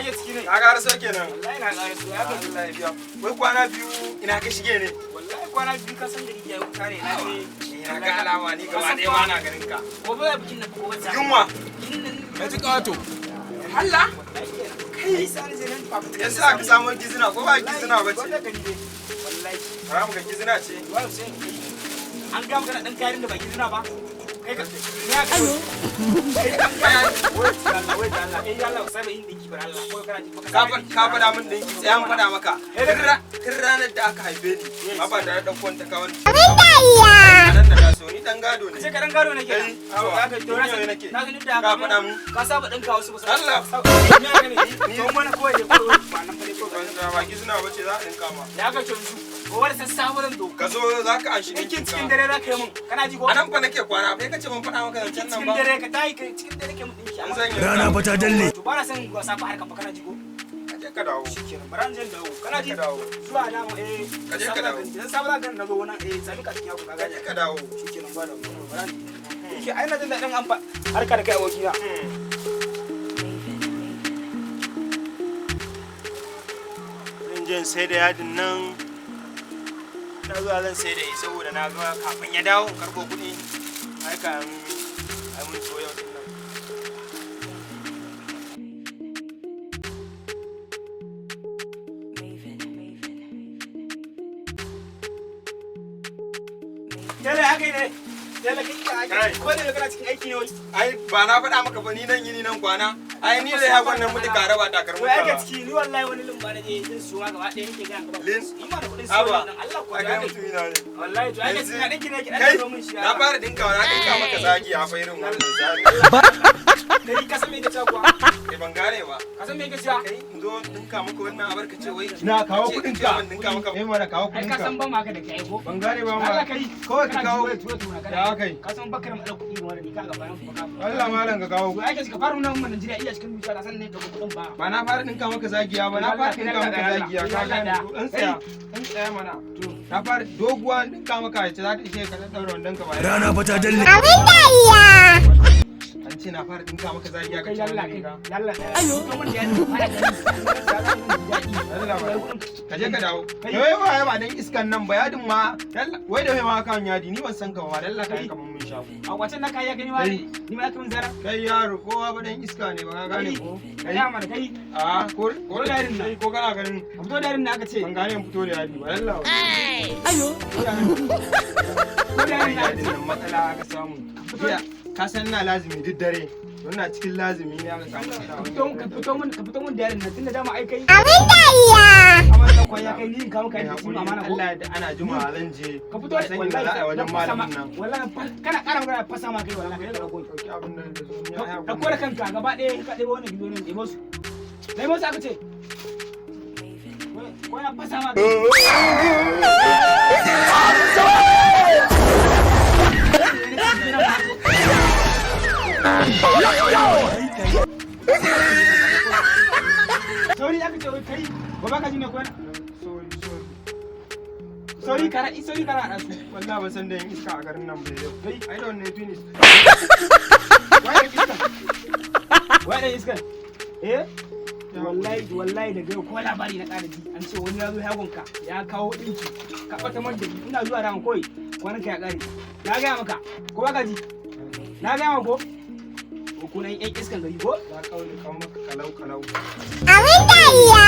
ake ciki ne? Ka ƙara so kenan. Wallahi na ƙara so. Ya ga Allah ya biya. Wai kwana biyu ina ka shige ne. wallahi kwana biyu ka san da rijiya ya wuta ne na je. Ina ga alama ni gaba ɗaya ba na ganin ka. Gobe za bikin nan ko wata. Yunwa. Ka ji ƙato. Allah. Kai sani zai nan fafu. Yasa ka samu gizina ko ba gizina ba ce? Wallahi. Haram ga gizina ce. Wai sai an ga maka dan kayan da ba gizina ba. Kai ka ne aka yi. Wai Allah. Eh Allah sai bai dinki bar Allah. Ko kana ji Ka faɗa min dinki sai an faɗa maka. Tun ranar da aka haife ni. Ba da ɗan kwanta kawai. Nan da taso ni dan gado ne. sai ka dan gado nake nan. Awa, Ka to na ni ne nake. na ganin da Ka faɗa min. ka saba dinka wasu ba. Allah. Ni aka ne. Ni mun ko ne ko ba nan ba ne ko. Ba gizina ba ce za a ɗinka ma. Ya ga tunzu. Ko wani sassafe zan do. Ka zo za ka anshi Ɗinkin cikin dare za ka yi mun. Kana ji ko? A nan fa nake kwana, kai kace mun faɗa maka zancen nan Cikin ba. dare ka tayi kai cikin dare ke mun ɗinki. An zan yi. Rana fa ta dalle. To ba na san wasa fa harka fa kana ji ko? Ka je ka dawo. Shikenan baran jin dawo. Kana ji? Ka dawo. Zuwa da mu Ka je ka dawo. Dan sabara gan nazo wannan sami ka cikin yako Ka kaga. je ka dawo. Shikenan ba da mu. Baran. Yake ai na jin daɗin amfa harka da kai abokina. Jin sai da yadin nan na zuwa zan sai da yi saboda na ga kafin ya dawo in karɓo kuɗi ai kan ai mun so yau din nan. Tele haka ne. Tele kai Kai. ko ne kana cikin aiki ne wai. Ai ba na faɗa maka ba ni nan yini nan kwana. Ai ni da ya wannan mutu ka raba takarmu To ya ga ka. ciki ni wallahi wani lumba na je din suwa gaba ɗaya nake ga gaba. Lin? Ni ma da kuɗin Aba. suwa nan Allah ko A ya ga ga. mutum ina ne. Wallahi to ai ga cikin ɗinki ne ki Kai ɗan zo min shi. na fara dinka maka zagi a fa irin wannan zagi. Kai ka san me kace kuwa? Kai ban gane ba. Ka san me kace? Kai in zo dinka maka wannan abar ka ce wai. Na kawo ce kuɗin ce ka. ban dinka maka. Eh mana kawo Ai kuɗin ka ka. san ban maka da kai ko? Ban gane ba Allah ma. kai. Kawai ka kawo. Ya kai. Ka san bakar mu da kuɗi mu wani ka ga bayan baka. Allah malam ka kawo. To ai ka fara nuna mun Najeriya iya cikin dukiya ka san ne da kuɗin ba. Ba na fara dinka maka zagiya ba, na fara dinka maka zagiya. Ka gane ko? Dan tsaya. Dan tsaya mana. Na fara doguwa dinka maka ce za ta ishe ka dan daura wannan ka ba. Rana fa ta dalle. An ce na fara dinka maka zagiya ka Kai ce yalla wannan kai. riga. Yalla. Ayo. Kuma da yana fara Allah ba. Ka je ka dawo. Wai wai ba dan iskan nan ba yadin ma. Wai da wai ma kan yadi ni ban san ka ba. Allah ka yanka mun shafu. A wacan na kai ya gani ma ni ma kan zara. Kai yaro kowa ba dan iska ne ba ka gane ko? Kai ya mana kai. A ko da yarin nan ko kana ganin A fito da yarin da aka ce. ban gane fito da yadi ba Allah. Ko da yarin da aka ce. Yadin matsala aka samu. Jiya ka san ina lazimi duk dare. Wannan cikin lazimi ne aka samu. Ka fito mun da yarin nan tunda dama ai kai. Amma da kwaya kai ni in kawo kai da kuma amana ko. Allah da ana juma'a zan je. Ka fito da wallahi za a yi wajen malamin nan. Wallahi kana ƙara magana fasa ma kai wallahi kai da rago. Dauki abin da ya ya. Da kore kanka gaba ɗaya ka ɗebo wannan gido nan ɗebo su. Ɗebo su aka ce. Ko ya fasa ma kai. Sauri aka ce wai kai ba ba ka ji ne ko Sorry. sauri kara da su. Wallahi ban san da yin iska a garin nan bai yau. Kai Ai da wannan finish. wai da iska. Wai da iska. Eh? Wallahi daga yau ko labari na ƙara ji an ce wani ya zo yagonka ya kawo ɗinki ka ɓata man da ina zuwa da kawai kwanan ka ya ƙare na gaya maka ko ba ka ji na gaya maka ko kunan yan iskan gari ko Ya kawo ni kawo maka kalau. Abin da iya.